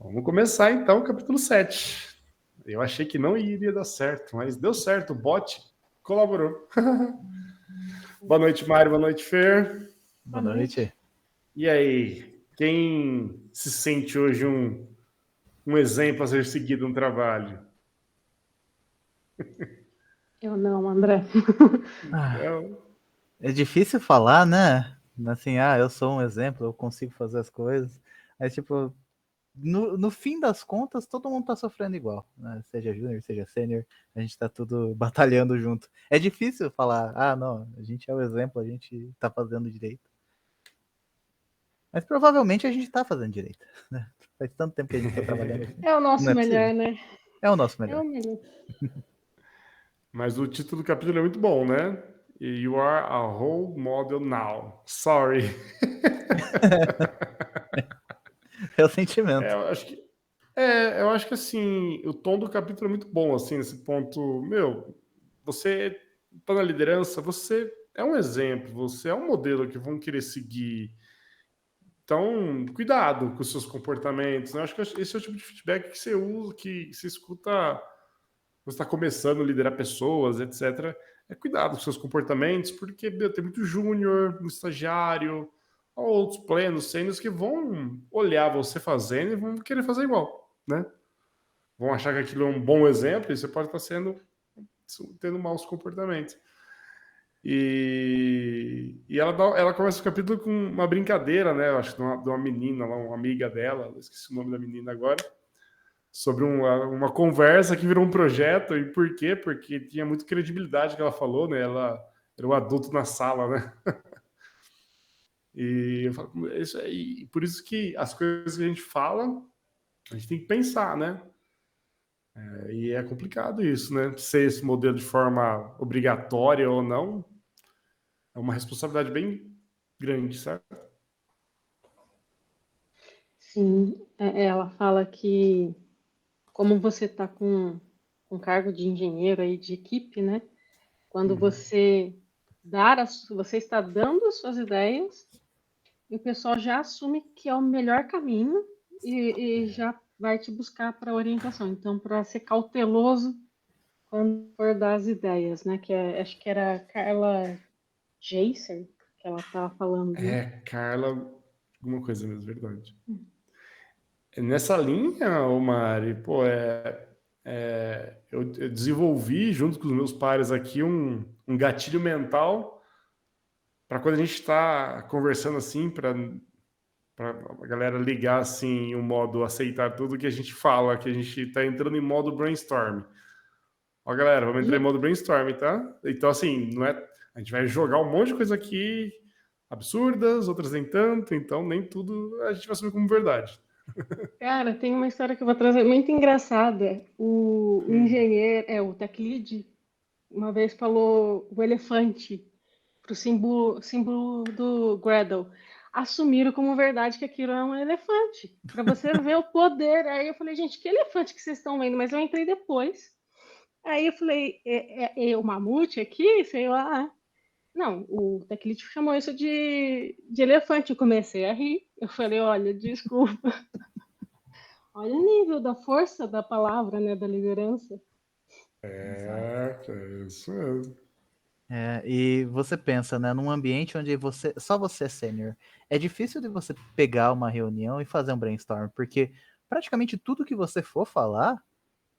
Vamos começar então o capítulo 7. Eu achei que não iria dar certo, mas deu certo. O bot colaborou. Boa noite, Mário. Boa noite, Fer. Boa noite. E aí, quem se sente hoje um exemplo a ser seguido no trabalho? Eu não, André. É difícil falar, né? Assim, eu sou um exemplo, eu consigo fazer as coisas. Mas, tipo, no fim das contas, todo mundo tá sofrendo igual, né? Seja júnior, seja sênior, a gente tá tudo batalhando junto. É difícil falar, não, a gente é o exemplo, a gente tá fazendo direito. Mas provavelmente a gente tá fazendo direito, né? Faz tanto tempo que a gente tá trabalhando assim. É o nosso Não é melhor, possível. né? É o nosso É melhor. o melhor. Mas o título do capítulo é muito bom, né? You are a role model now. Sorry. É o sentimento. Eu acho que assim, o tom do capítulo é muito bom, assim, nesse ponto. Meu, você tá na liderança, você é um exemplo, você é um modelo que vão querer seguir. Então, cuidado com os seus comportamentos, né? Eu acho que esse é o tipo de feedback que você usa, que você escuta, você está começando a liderar pessoas, etc. É cuidado com os seus comportamentos, porque tem muito júnior, um estagiário, outros plenos, sênios que vão olhar você fazendo e vão querer fazer igual, né? Vão achar que aquilo é um bom exemplo e você pode estar tendo maus comportamentos. E ela começa o capítulo com uma brincadeira, né? Eu acho de uma menina lá, uma amiga dela, esqueci o nome da menina agora, sobre uma conversa que virou um projeto. E por quê? Porque tinha muita credibilidade que ela falou, né? Ela era um adulto na sala, né? E eu falo, por isso que as coisas que a gente fala, a gente tem que pensar, né? E é complicado isso, né? Ser esse modelo de forma obrigatória ou não, é uma responsabilidade bem grande, certo? Sim, ela fala que como você está com cargo de engenheiro aí de equipe, né? Quando você está dando as suas ideias e o pessoal já assume que é o melhor caminho e já vai te buscar para orientação. Então, para ser cauteloso quando for dar as ideias, né? Acho que era a Carla Jaser que ela estava falando, né? Carla, alguma coisa mesmo, verdade. Nessa linha, Mari, pô, eu desenvolvi junto com os meus pares aqui um gatilho mental para quando a gente está conversando assim, para a galera ligar assim, o modo aceitar tudo que a gente fala, que a gente está entrando em modo brainstorm. Ó, galera, vamos entrar em modo brainstorm, tá? Então, assim, não é. A gente vai jogar um monte de coisa aqui absurdas, outras nem tanto, então nem tudo a gente vai assumir como verdade. Cara, tem uma história que eu vou trazer muito engraçada. O engenheiro, o tech lead, uma vez falou o elefante pro símbolo do Gradle. Assumiram como verdade que aquilo é um elefante, para você ver o poder. Aí eu falei, gente, que elefante que vocês estão vendo? Mas eu entrei depois. Aí eu falei, é o mamute aqui? Sei lá. Não, o tech lead chamou isso de elefante. Eu comecei a rir. Eu falei, olha, desculpa. Olha o nível da força da palavra, né, da liderança. É isso mesmo. E você pensa, né, num ambiente onde só você é sênior, é difícil de você pegar uma reunião e fazer um brainstorm, porque praticamente tudo que você for falar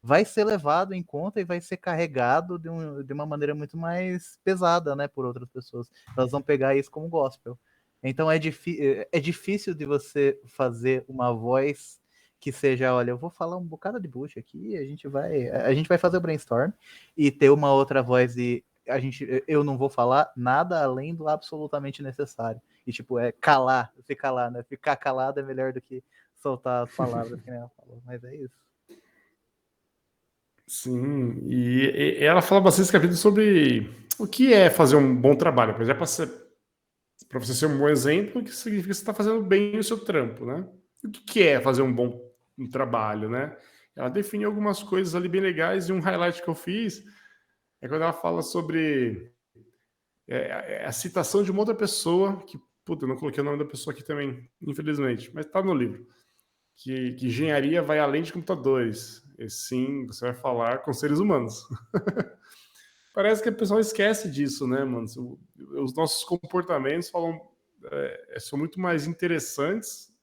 vai ser levado em conta e vai ser carregado de uma maneira muito mais pesada, né, por outras pessoas. Elas vão pegar isso como gospel. Então é difícil de você fazer uma voz que seja, olha, eu vou falar um bocado de bullshit aqui, a gente vai fazer o brainstorm e ter uma outra voz de eu não vou falar nada além do absolutamente necessário. E tipo, se calar, né? Ficar calado é melhor do que soltar as palavras que nem ela falou, mas é isso. Sim, e ela fala bastante nesse capítulo sobre o que é fazer um bom trabalho. Por exemplo, para você ser um bom exemplo, que significa que você está fazendo bem o seu trampo, né? O que é fazer um trabalho, né? Ela define algumas coisas ali bem legais e um highlight que eu fiz é quando ela fala sobre a citação de uma outra pessoa, que, puta, eu não coloquei o nome da pessoa aqui também, infelizmente, mas tá no livro. que engenharia vai além de computadores. E sim, você vai falar com seres humanos. Parece que a pessoa esquece disso, né, mano? Os nossos comportamentos são muito mais interessantes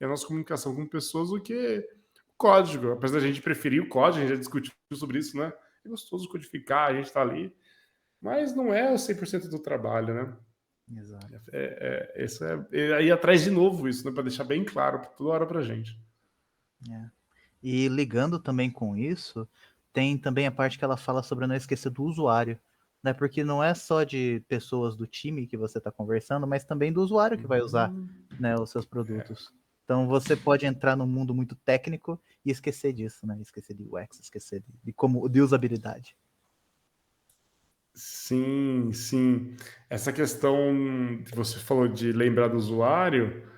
e a nossa comunicação com pessoas do que o código. Apesar da gente preferir o código, a gente já discutiu sobre isso, né? É gostoso codificar, a gente tá ali. Mas não é o 100% do trabalho, né? Exato. Isso é aí atrás de novo isso, né? Para deixar bem claro toda hora pra gente. É. E ligando também com isso, tem também a parte que ela fala sobre não esquecer do usuário, né? Porque não é só de pessoas do time que você está conversando, mas também do usuário que vai usar, né, os seus produtos. Então você pode entrar num mundo muito técnico e esquecer disso, né? Esquecer de UX, esquecer de usabilidade. Sim, sim. Essa questão que você falou de lembrar do usuário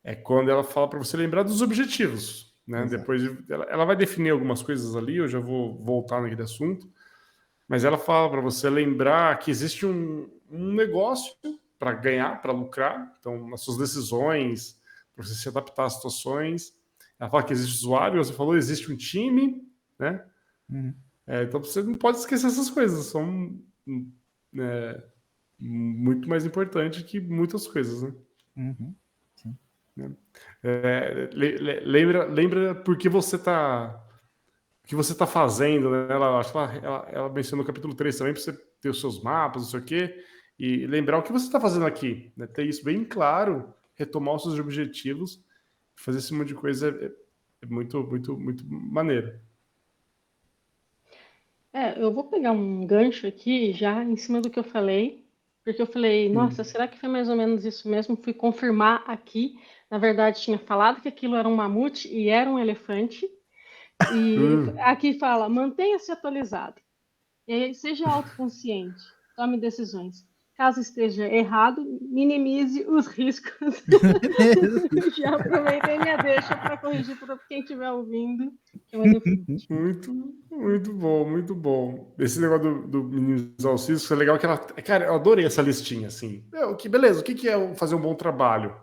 é quando ela fala para você lembrar dos objetivos, né? Exato. Depois ela vai definir algumas coisas ali, eu já vou voltar naquele assunto, mas ela fala para você lembrar que existe um negócio para ganhar, para lucrar, então nas suas decisões, para você se adaptar às situações. Ela fala que existe usuário, você falou, existe um time, né? Uhum. Então você não pode esquecer essas coisas, são muito mais importantes que muitas coisas, né? Uhum. Sim. Lembra por que você está fazendo, né? Acho que ela menciona no capítulo 3 também, para você ter os seus mapas, não sei o quê, e lembrar o que você está fazendo aqui, né? Ter isso bem claro, retomar os seus objetivos, fazer esse monte de coisa é muito, muito, muito maneiro. Eu vou pegar um gancho aqui já em cima do que eu falei, porque eu falei, nossa, será que foi mais ou menos isso mesmo? Fui confirmar aqui. Na verdade, tinha falado que aquilo era um mamute e era um elefante. E aqui fala, mantenha-se atualizado. E aí, seja autoconsciente, tome decisões. Caso esteja errado, minimize os riscos. Já aproveitei minha deixa para corrigir para quem estiver ouvindo, que é um elefante. Muito, muito bom, muito bom. Esse negócio do minimizar os riscos é legal que ela. Cara, eu adorei essa listinha, assim. Beleza, o que é fazer um bom trabalho?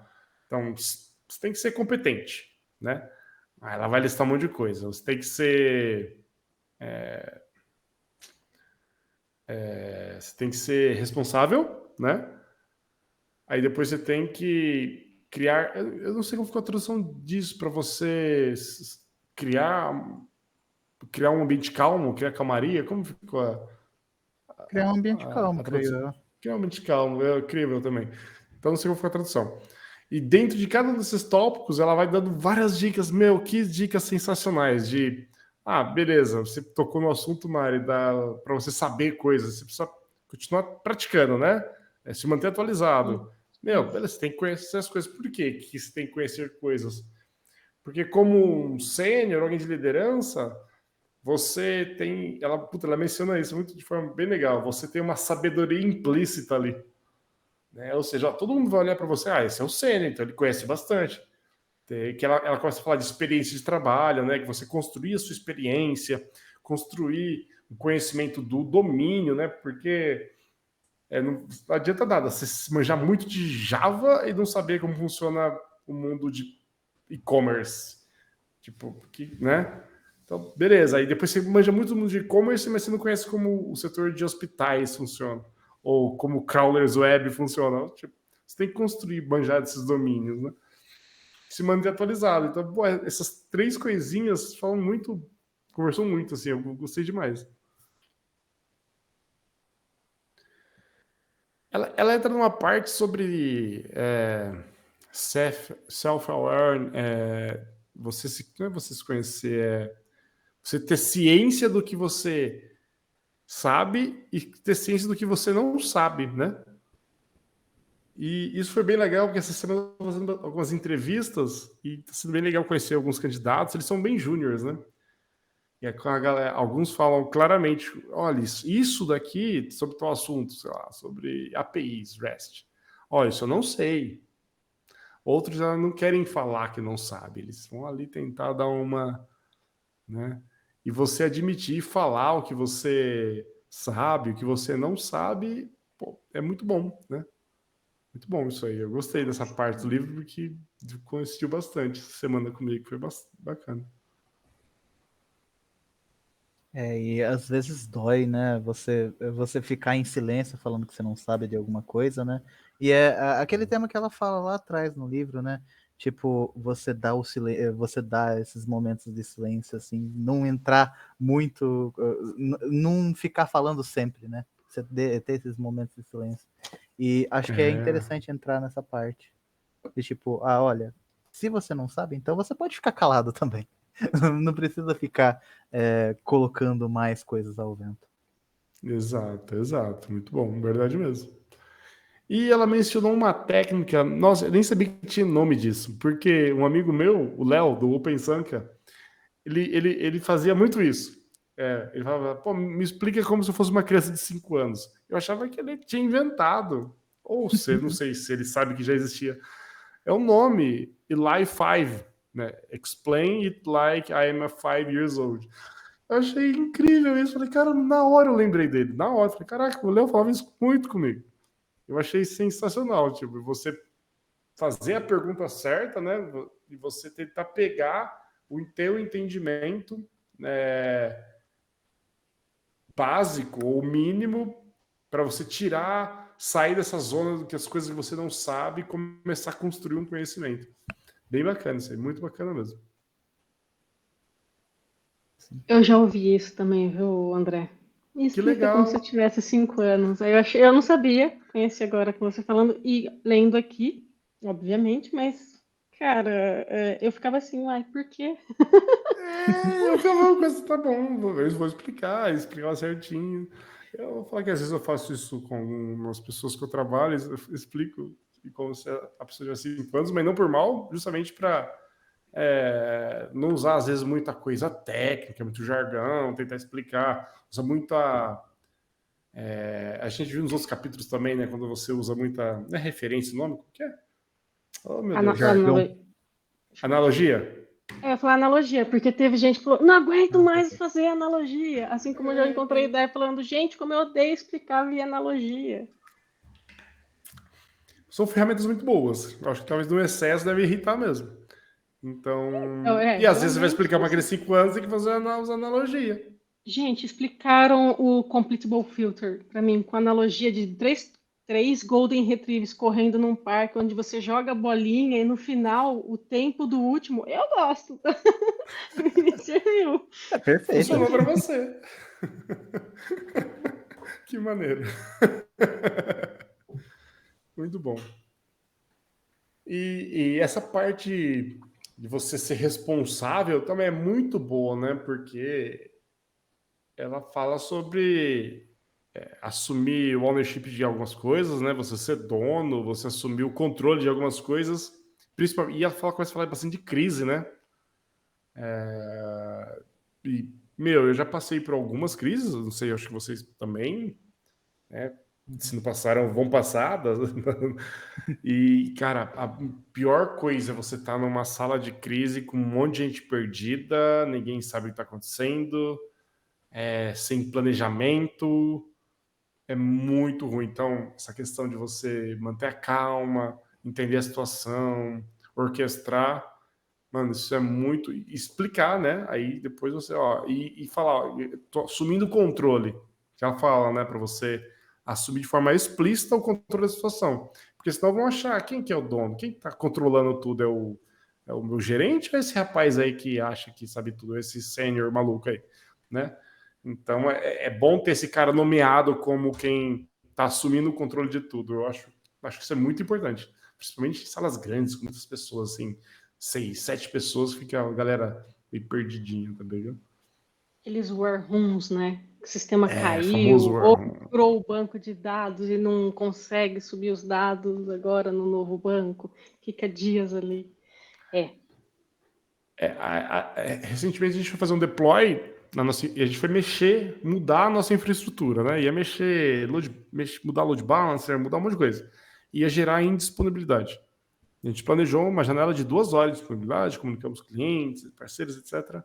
Então, você tem que ser competente, né? Aí ela vai listar um monte de coisa. Você tem que ser. Você tem que ser responsável, né? Aí depois você tem que criar. Eu não sei como ficou a tradução disso para você criar um ambiente calmo, criar calmaria. Como ficou Criar um ambiente calmo, a creio tradução? eu. Criar um ambiente calmo, é incrível também. Então não sei como ficou a tradução. E dentro de cada um desses tópicos, ela vai dando várias dicas. Meu, que dicas sensacionais de. Ah, beleza, você tocou no assunto, Mari, para você saber coisas. Você precisa continuar praticando, né? Se manter atualizado. Meu, beleza, você tem que conhecer as coisas. Por quê que você tem que conhecer coisas? Porque como um sênior, alguém de liderança, você tem. Ela menciona isso muito de forma bem legal. Você tem uma sabedoria implícita ali. Né? Ou seja, todo mundo vai olhar para você, esse é o sênior, então ele conhece bastante. Que ela começa a falar de experiência de trabalho, né? Que você construir a sua experiência, construir o conhecimento do domínio, né? Porque não adianta nada você manjar muito de Java e não saber como funciona o mundo de e-commerce. Tipo, né? Então, beleza. Aí depois você manja muito do mundo de e-commerce, mas você não conhece como o setor de hospitais funciona. Ou como crawlers web funciona. Tipo, você tem que construir, manjar desses domínios, né? Se manter atualizado. Então, pô, essas três coisinhas falam muito, conversam muito, assim, eu gostei demais. Ela entra numa parte sobre self-aware, não é você se conhecer, você ter ciência do que você sabe e ter ciência do que você não sabe, né? E isso foi bem legal, porque essa semana eu estou fazendo algumas entrevistas e está sendo bem legal conhecer alguns candidatos, eles são bem júniores, né? E com a galera, alguns falam claramente, olha, isso daqui, sobre tal assunto, sei lá, sobre APIs, REST. Olha, isso eu não sei. Outros já não querem falar que não sabe, eles vão ali tentar dar uma, né? E você admitir, falar o que você sabe, o que você não sabe, pô, é muito bom, né? Muito bom isso aí. Eu gostei dessa parte do livro porque coincidiu bastante essa semana comigo. Foi bacana. E às vezes dói, né? Você ficar em silêncio falando que você não sabe de alguma coisa, né? E aquele tema que ela fala lá atrás no livro, né? Tipo, você dá esses momentos de silêncio, assim, não entrar muito, não ficar falando sempre, né? Você ter esses momentos de silêncio. E acho que é interessante entrar nessa parte. De tipo, olha, se você não sabe, então você pode ficar calado também. Não precisa ficar colocando mais coisas ao vento. Exato. Muito bom, verdade mesmo. E ela mencionou uma técnica, nossa, eu nem sabia que tinha nome disso, porque um amigo meu, o Léo, do Open Sanka, ele fazia muito isso. Ele falava, pô, me explica como se eu fosse uma criança de 5 anos. Eu achava que ele tinha inventado, ou se, não sei se ele sabe que já existia. É o nome, Eli 5, né? Explain it like I am 5 years old. Eu achei incrível isso. Falei, cara, na hora eu lembrei dele. Na hora. Falei, caraca, o Léo falava isso muito comigo. Eu achei sensacional. Tipo, você fazer a pergunta certa, né? E você tentar pegar o teu entendimento básico ou mínimo para você sair dessa zona do que as coisas que você não sabe e começar a construir um conhecimento. Bem bacana isso aí, muito bacana mesmo. Eu já ouvi isso também, viu, André? Me Que explica como se eu legal. tivesse 5 anos. Aí eu não sabia, conheci agora com você falando e lendo aqui, obviamente, mas, cara, eu ficava assim, uai, por quê? Eu ficava com essa, tá bom, eu vou explicar certinho. Eu vou falar que às vezes eu faço isso com umas pessoas que eu trabalho, eu explico como se a pessoa tivesse 5 anos, mas não por mal, justamente para não usar às vezes muita coisa técnica, muito jargão, tentar explicar, usa muita. A gente viu nos outros capítulos também, né? Quando você usa muita. Não é referência o nome? O que é? Oh, meu Deus. Jargão. Analogia? Eu ia falar analogia, porque teve gente que falou, não aguento mais fazer analogia. Assim como eu já encontrei ideia falando, gente, como eu odeio explicar via analogia. São ferramentas muito boas. Eu acho que talvez no excesso deve irritar mesmo. Então. E às vezes você vai Realmente. explicar para aqueles 5 anos, tem que fazer usar analogia. Gente, explicaram o Completable Filter para mim com a analogia de três Golden Retrievers correndo num parque onde você joga a bolinha e no final o tempo do último. Eu gosto. Me serviu. É perfeito. Funcionou para você. Que maneiro. Muito bom. E essa parte de você ser responsável também é muito boa, né? Porque ela fala sobre assumir o ownership de algumas coisas, né? Você ser dono, você assumir o controle de algumas coisas. Principalmente, e ela começa a falar bastante de crise, né? E, eu já passei por algumas crises, não sei, acho que vocês também, né? Se não passaram, vão passar. E, cara, a pior coisa é você estar numa sala de crise com um monte de gente perdida, ninguém sabe o que está acontecendo, sem planejamento, é muito ruim. Então, essa questão de você manter a calma, entender a situação, orquestrar, mano, isso é muito. Explicar, né? Aí depois você, e falar, tô assumindo o controle, que ela fala, né, para você assumir de forma explícita o controle da situação. Porque senão vão achar quem que é o dono, quem está controlando tudo é o meu gerente ou esse rapaz aí que acha que sabe tudo, esse sênior maluco aí, né? Então é bom ter esse cara nomeado como quem está assumindo o controle de tudo. Eu acho que isso é muito importante, principalmente em salas grandes, com muitas pessoas, assim, 6, 7 pessoas, fica a galera meio perdidinha, tá ligado? Aqueles war rooms, né? O sistema Famoso caiu, war ou room. quebrou o banco de dados e não consegue subir os dados agora no novo banco. Fica dias ali. Recentemente a gente foi fazer um deploy e a gente foi mudar a nossa infraestrutura, né? Ia mudar load balancer, mudar um monte de coisa. Ia gerar indisponibilidade. A gente planejou uma janela de 2 horas de disponibilidade, comunicamos com clientes, parceiros, etc.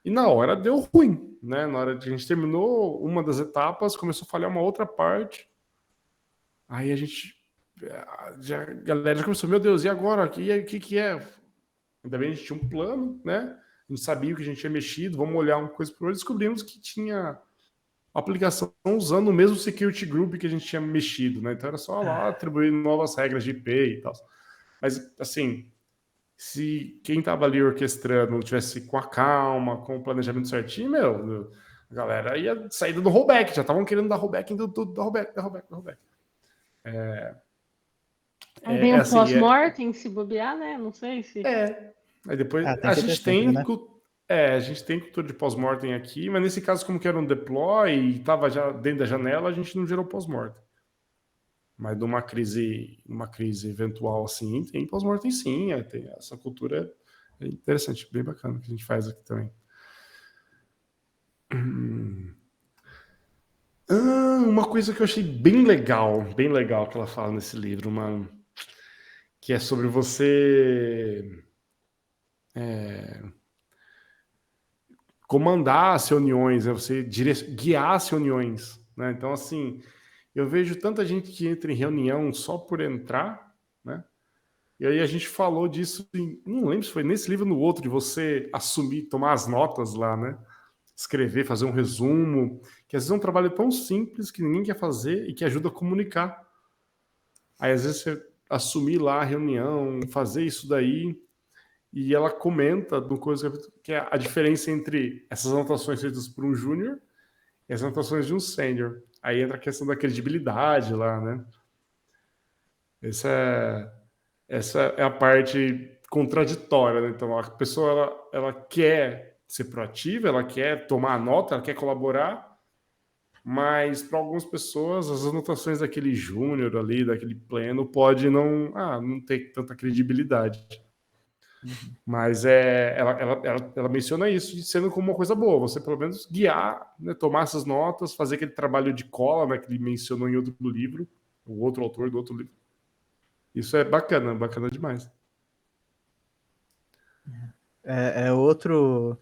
E na hora deu ruim, né? Na hora que a gente terminou uma das etapas, começou a falhar uma outra parte. Aí a gente a galera já começou, meu Deus, e agora? O que é? Ainda bem a gente tinha um plano, né? A gente sabia o que a gente tinha mexido, vamos olhar uma coisa por outra. Descobrimos que tinha aplicação usando o mesmo security group que a gente tinha mexido, né? Então era só lá atribuir novas regras de IP e tal. Mas, assim, se quem estava ali orquestrando tivesse com a calma, com o planejamento certinho, a galera ia sair do rollback, já estavam querendo dar rollback, do rollback. Aí vem um Assim, pós-mortem, se bobear, né? Não sei se. Aí depois tem que ter sempre, né? a gente tem cultura de pós-mortem aqui, mas nesse caso, como que era um deploy e estava já dentro da janela, a gente não gerou pós-mortem. Mas numa crise eventual assim, tem pós-mortem sim, tem essa cultura interessante, bem bacana que a gente faz aqui também. Uma coisa que eu achei bem legal que ela fala nesse livro, que é sobre você comandar as reuniões, né? Você guiar as reuniões, né? Então, assim, eu vejo tanta gente que entra em reunião só por entrar, né? E aí a gente falou disso, não lembro se foi nesse livro ou no outro, de você assumir, tomar as notas lá, né? Escrever, fazer um resumo, que às vezes é um trabalho tão simples que ninguém quer fazer e que ajuda a comunicar. Aí às vezes você assumir lá a reunião, fazer isso daí, e ela comenta do coisa que é a diferença entre essas anotações feitas por um júnior e as anotações de um sênior. Aí entra a questão da credibilidade lá, né? Essa é a parte contraditória, né? Então a pessoa ela quer ser proativa, ela quer tomar nota, ela quer colaborar, mas para algumas pessoas as anotações daquele júnior ali, daquele pleno, pode não ter tanta credibilidade. Mas ela menciona isso de sendo como uma coisa boa, você pelo menos guiar, né, tomar essas notas, fazer aquele trabalho de cola, né, que ele mencionou em outro livro, o outro autor do outro livro. Isso é bacana demais. É outro.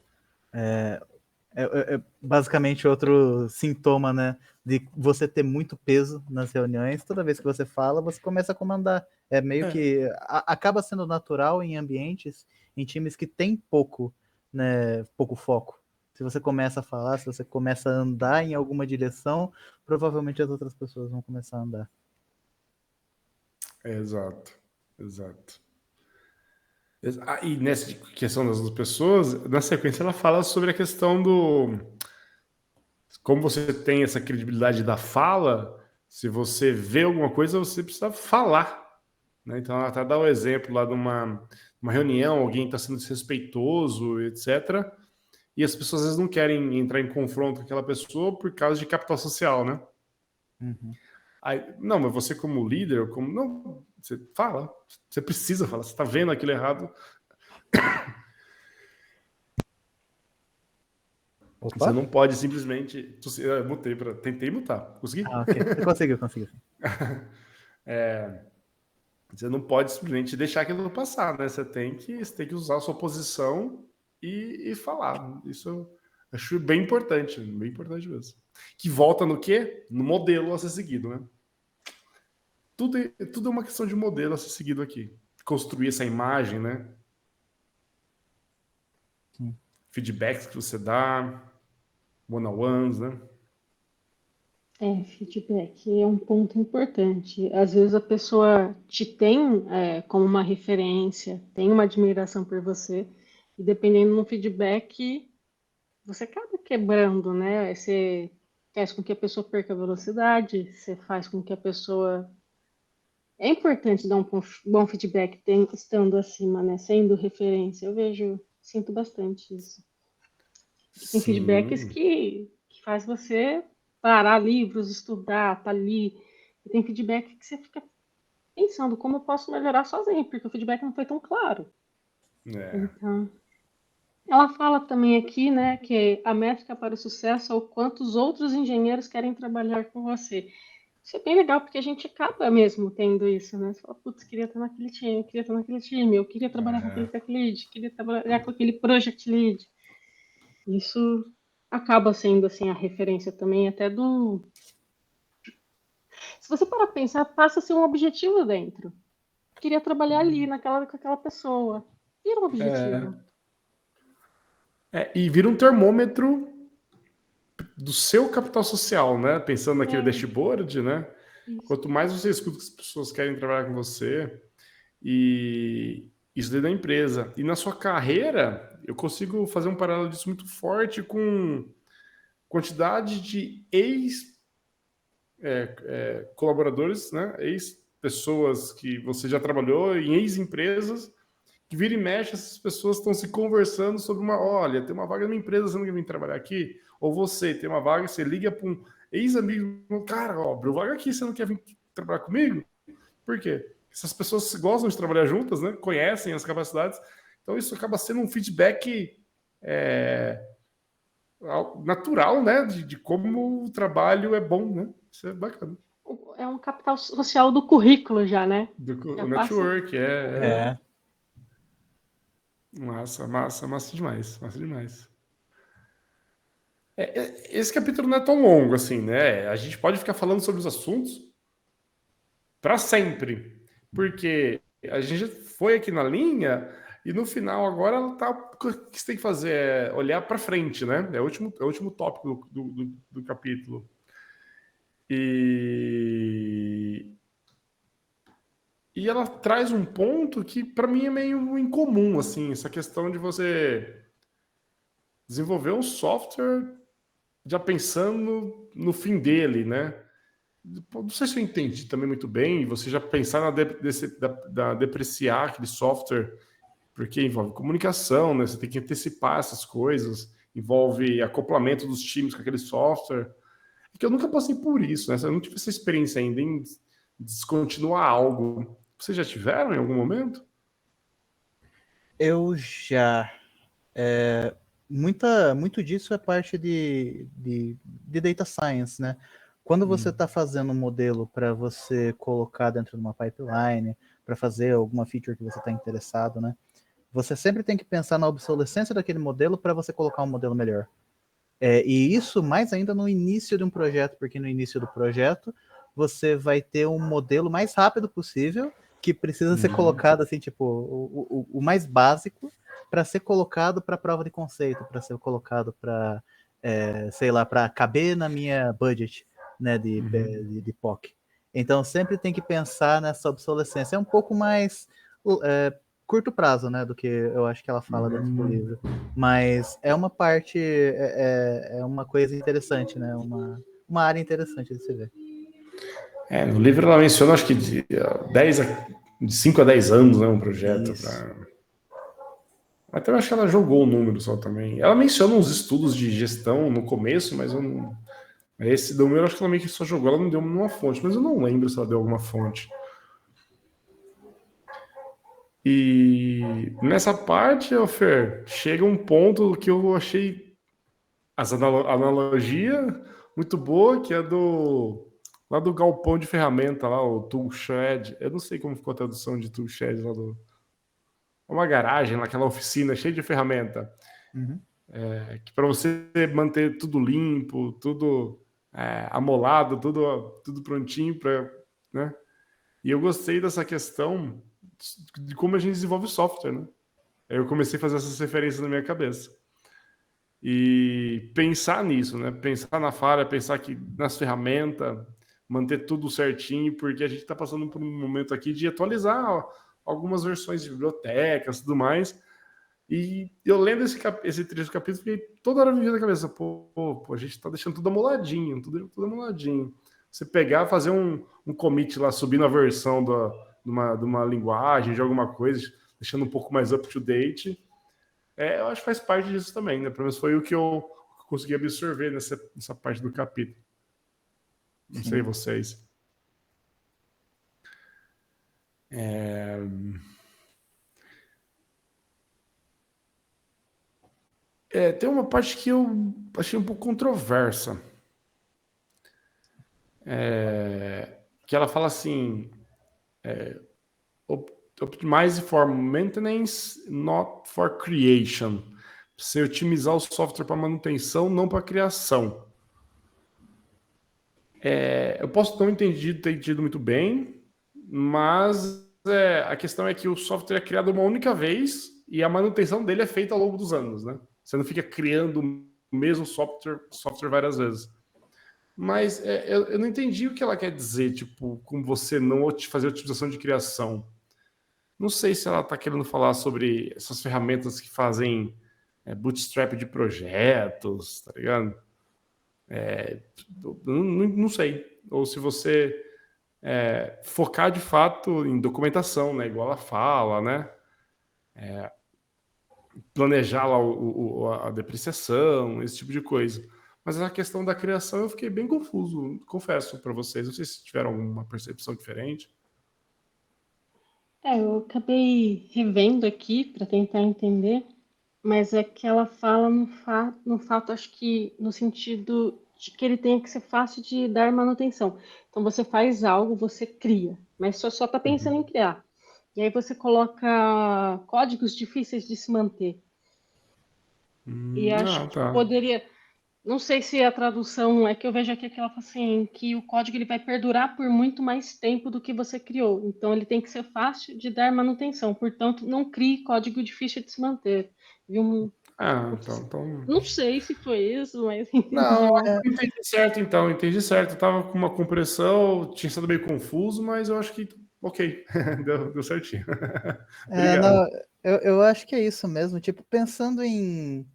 Basicamente outro sintoma, né? De você ter muito peso nas reuniões. Toda vez que você fala, você começa a comandar. É meio que. Acaba sendo natural em ambientes, em times que tem pouco, né? Pouco foco. Se você começa a falar, se você começa a andar em alguma direção, provavelmente as outras pessoas vão começar a andar. Exato. E nessa questão das duas pessoas, na sequência ela fala sobre a questão do como você tem essa credibilidade da fala, se você vê alguma coisa, você precisa falar. Né? Então, ela até dá o exemplo lá de uma reunião, alguém está sendo desrespeitoso, etc. E as pessoas às vezes não querem entrar em confronto com aquela pessoa por causa de capital social, né? Uhum. Aí, não, mas você como líder, não, você fala, você precisa falar, você está vendo aquilo errado. Opa? Você não pode simplesmente. Eu tentei mutar. Consegui? Ok. Você conseguiu. Você não pode simplesmente deixar aquilo passar, né? Você tem que usar a sua posição e falar. Isso eu acho bem importante mesmo. Que volta no quê? No modelo a ser seguido, né? Tudo é uma questão de modelo a ser seguido aqui. Construir essa imagem, né? Sim. Feedbacks que você dá, one-on-ones, né? Feedback é um ponto importante. Às vezes a pessoa te tem como uma referência, tem uma admiração por você, e dependendo do feedback, você acaba quebrando, né? Você faz com que a pessoa perca velocidade, você faz com que a pessoa. É importante dar um bom feedback estando acima, né? Sendo referência. Sinto bastante isso. Tem feedbacks Sim. que faz você parar livros, estudar, tá ali. E tem feedback que você fica pensando como eu posso melhorar sozinho, porque o feedback não foi tão claro. Então, ela fala também aqui, né, que a métrica para o sucesso é o quanto os outros engenheiros querem trabalhar com você. Isso é bem legal, porque a gente acaba mesmo tendo isso, né? Você fala, putz, queria estar naquele time, eu queria trabalhar com aquele tech lead, queria trabalhar com aquele project lead. Isso acaba sendo, assim, a referência também até do... Se você parar pra pensar, passa a ser um objetivo dentro. Queria trabalhar ali, com aquela pessoa. Vira um objetivo. E vira um termômetro do seu capital social, né? Pensando naquele dashboard, né? Isso. Quanto mais você escuta que as pessoas querem trabalhar com você, e isso dentro da empresa. E na sua carreira, eu consigo fazer um paralelo disso muito forte com quantidade de ex-colaboradores, né? Ex-pessoas que você já trabalhou em ex-empresas, que vira e mexe, essas pessoas estão se conversando sobre olha, tem uma vaga na minha empresa, você não quer vir trabalhar aqui? Ou você tem uma vaga, você liga para um ex-amigo, cara, ó, abriu vaga aqui, você não quer vir trabalhar comigo? Por quê? Essas pessoas gostam de trabalhar juntas, né? Conhecem as capacidades, então isso acaba sendo um feedback natural, né? De como o trabalho é bom, né? Isso é bacana. É um capital social do currículo já, né? O network, É. Massa demais, massa demais. Esse capítulo não é tão longo assim, né? A gente pode ficar falando sobre os assuntos para sempre, porque a gente foi aqui na linha e no final agora ela tá, o que você tem que fazer é olhar para frente, né? É o último tópico do capítulo. E ela traz um ponto que para mim é meio incomum, assim, essa questão de você desenvolver um software já pensando no fim dele, né? Não sei se eu entendi também muito bem, você já pensar da depreciar aquele software, porque envolve comunicação, né? Você tem que antecipar essas coisas, envolve acoplamento dos times com aquele software. É que eu nunca passei por isso, né? Eu não tive essa experiência ainda em descontinuar algo. Vocês já tiveram em algum momento? Eu já. Muito disso é parte de data science, né? Quando você está fazendo um modelo para você colocar dentro de uma pipeline, para fazer alguma feature que você está interessado, né? Você sempre tem que pensar na obsolescência daquele modelo para você colocar um modelo melhor. E isso mais ainda no início de um projeto, porque no início do projeto você vai ter um modelo mais rápido possível, que precisa ser colocado assim, tipo, o mais básico, para ser colocado para prova de conceito, para ser colocado para, sei lá, para caber na minha budget, né, de POC. Então sempre tem que pensar nessa obsolescência. É um pouco mais curto prazo, né, do que eu acho que ela fala dentro do livro. Mas é uma parte, é uma coisa interessante, né, uma área interessante de se ver. No livro ela menciona, acho que de 5 a 10 anos, né, um projeto. Até eu acho que ela jogou o número só também. Ela menciona uns estudos de gestão no começo, mas eu não... Esse número eu acho que ela meio que só jogou, ela não deu nenhuma fonte, mas eu não lembro se ela deu alguma fonte. E nessa parte, Fer, chega um ponto que eu achei analogia muito boa, que é lá do galpão de ferramenta, lá, o tool shed. Eu não sei como ficou a tradução de tool shed lá uma garagem, naquela oficina cheia de ferramenta. Que para você manter tudo limpo, tudo amolado, tudo prontinho para, né? E eu gostei dessa questão de como a gente desenvolve software, né? Aí eu comecei a fazer essas referências na minha cabeça. E pensar nisso, né? Pensar na falha, pensar que nas ferramentas, manter tudo certinho, porque a gente está passando por um momento aqui de atualizar algumas versões de bibliotecas e tudo mais. E eu lendo esse trecho do capítulo, fiquei toda hora me vindo na cabeça, a gente está deixando tudo amoladinho, tudo amoladinho. Você pegar, fazer um commit lá, subindo a versão de uma linguagem, de alguma coisa, deixando um pouco mais up-to-date, eu acho que faz parte disso também, né? Pelo menos foi o que eu consegui absorver nessa parte do capítulo. Não sei vocês. Tem uma parte que eu achei um pouco controversa. Que ela fala assim: optimize for maintenance, not for creation. Você otimizar o software para manutenção, não para criação. Eu posso não ter entendido muito bem, mas a questão é que o software é criado uma única vez e a manutenção dele é feita ao longo dos anos, né? Você não fica criando o mesmo software várias vezes. Mas eu não entendi o que ela quer dizer, tipo, com você não fazer otimização de criação. Não sei se ela está querendo falar sobre essas ferramentas que fazem bootstrap de projetos, tá ligado? Não sei. Ou se você focar de fato em documentação, né? Igual ela fala, né? Planejar lá a depreciação, esse tipo de coisa. Mas a questão da criação eu fiquei bem confuso, confesso para vocês. Não sei se tiveram alguma percepção diferente. Eu acabei revendo aqui para tentar entender, mas é que ela fala no fato, acho que no sentido de que ele tenha que ser fácil de dar manutenção. Então você faz algo, você cria, mas só está pensando em criar. E aí você coloca códigos difíceis de se manter. E acho que Tá. poderia. Não sei se a tradução é que eu vejo aqui que ela fala assim, que o código ele vai perdurar por muito mais tempo do que você criou. Então ele tem que ser fácil de dar manutenção. Portanto, não crie código difícil de se manter. Viu? Então. Não sei se foi isso, mas entendi Não, mais. entendi certo, então. Entendi certo. Eu tava com uma compressão, tinha sido meio confuso, mas eu acho que, ok, deu certinho. Obrigado. Não, eu acho que é isso mesmo. Tipo, pensando em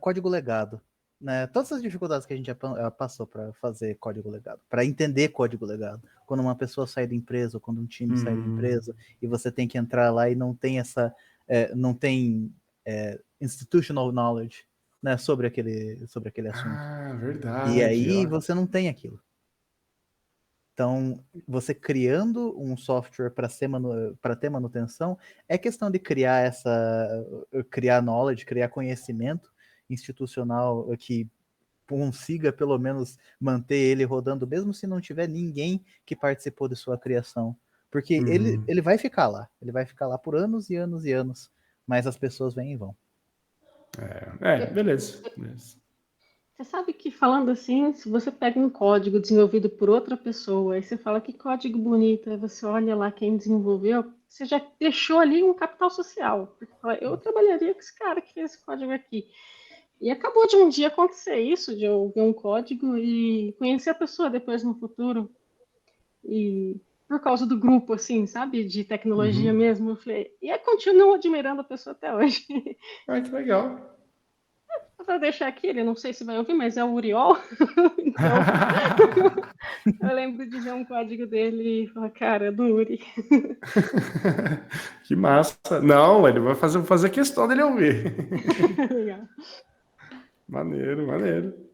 código legado, né? Todas as dificuldades que a gente já passou para fazer código legado, para entender código legado. Quando uma pessoa sai da empresa, ou quando um time sai da empresa, e você tem que entrar lá e não tem não tem institutional knowledge, né, sobre aquele assunto. E Verdade. aí Ó. você não tem aquilo. Então, você criando um software para ter manutenção, é questão de criar knowledge, criar conhecimento institucional que consiga pelo menos manter ele rodando, mesmo se não tiver ninguém que participou de sua criação. Porque ele vai ficar lá. Ele vai ficar lá por anos e anos e anos. Mas as pessoas vêm e vão. Beleza. Você sabe que falando assim, se você pega um código desenvolvido por outra pessoa, aí você fala que código bonito, aí você olha lá quem desenvolveu, você já deixou ali um capital social. Porque fala, eu trabalharia com esse cara que fez esse código aqui. E acabou de um dia acontecer isso, de eu ver um código e conhecer a pessoa depois no futuro. E por causa do grupo, assim, sabe? De tecnologia mesmo, eu falei, e eu continuo admirando a pessoa até hoje. Que legal. Vou deixar aqui, ele não sei se vai ouvir, mas é o Uriol. Então, eu lembro de ver um código dele e falar, cara, é do Uri. Que massa. Não, ele vai fazer questão dele ouvir. Legal. Maneiro, maneiro.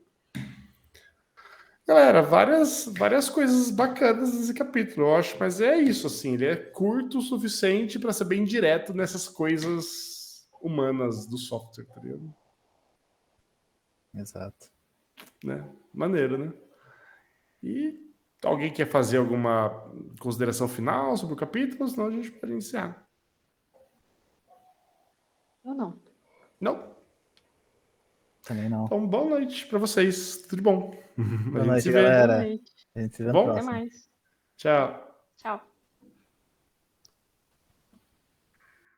Galera, várias coisas bacanas nesse capítulo, eu acho, mas é isso, assim, ele é curto o suficiente para ser bem direto nessas coisas humanas do software, tá ligado? Exato. Né? Maneiro, né? E alguém quer fazer alguma consideração final sobre o capítulo? Senão a gente pode iniciar. Eu não. Não? Também não. Então, boa noite para vocês. Tudo de bom. A Boa gente se noite, vê. Boa galera. noite. A gente se vê Tá no bom? Até próximo. mais. Tchau. Tchau.